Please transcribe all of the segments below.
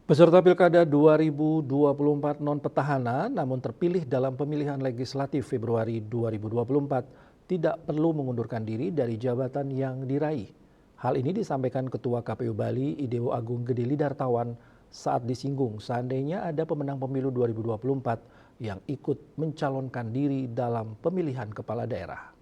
Peserta Pilkada 2024 non-petahana namun terpilih dalam pemilihan legislatif Februari 2024 tidak perlu mengundurkan diri dari jabatan yang diraih. Hal ini disampaikan Ketua KPU Bali Ideo Agung Gede Lidartawan saat disinggung seandainya ada pemenang pemilu 2024 yang ikut mencalonkan diri dalam pemilihan kepala daerah.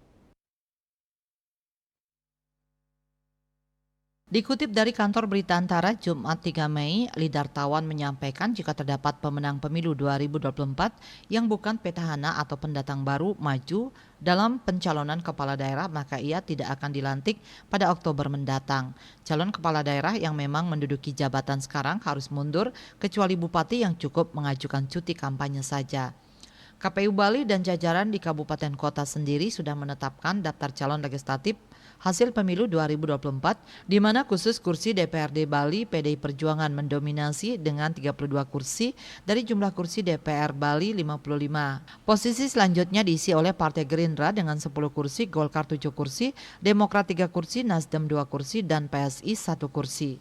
Dikutip dari kantor berita Antara Jumat 3 Mei, Lidartawan menyampaikan jika terdapat pemenang pemilu 2024 yang bukan petahana atau pendatang baru maju dalam pencalonan kepala daerah, maka ia tidak akan dilantik pada Oktober mendatang. Calon kepala daerah yang memang menduduki jabatan sekarang harus mundur kecuali bupati yang cukup mengajukan cuti kampanye saja. KPU Bali dan jajaran di kabupaten kota sendiri sudah menetapkan daftar calon legislatif hasil pemilu 2024 di mana khusus kursi DPRD Bali PDI Perjuangan mendominasi dengan 32 kursi dari jumlah kursi DPR Bali 55. Posisi selanjutnya diisi oleh Partai Gerindra dengan 10 kursi, Golkar 7 kursi, Demokrat 3 kursi, Nasdem 2 kursi dan PSI 1 kursi.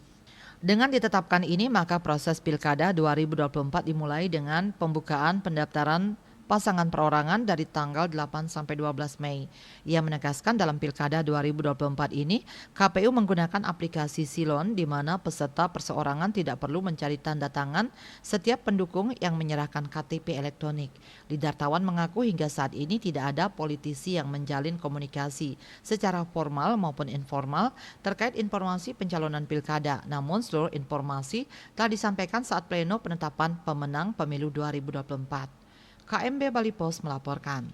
Dengan ditetapkan ini, maka proses Pilkada 2024 dimulai dengan pembukaan pendaftaran pasangan perorangan dari tanggal 8 sampai 12 Mei. Ia menegaskan dalam Pilkada 2024 ini, KPU menggunakan aplikasi Silon di mana peserta perseorangan tidak perlu mencari tanda tangan setiap pendukung yang menyerahkan KTP elektronik. Lidartawan mengaku hingga saat ini tidak ada politisi yang menjalin komunikasi secara formal maupun informal terkait informasi pencalonan Pilkada. Namun seluruh informasi telah disampaikan saat pleno penetapan pemenang pemilu 2024. KMB Bali Post melaporkan.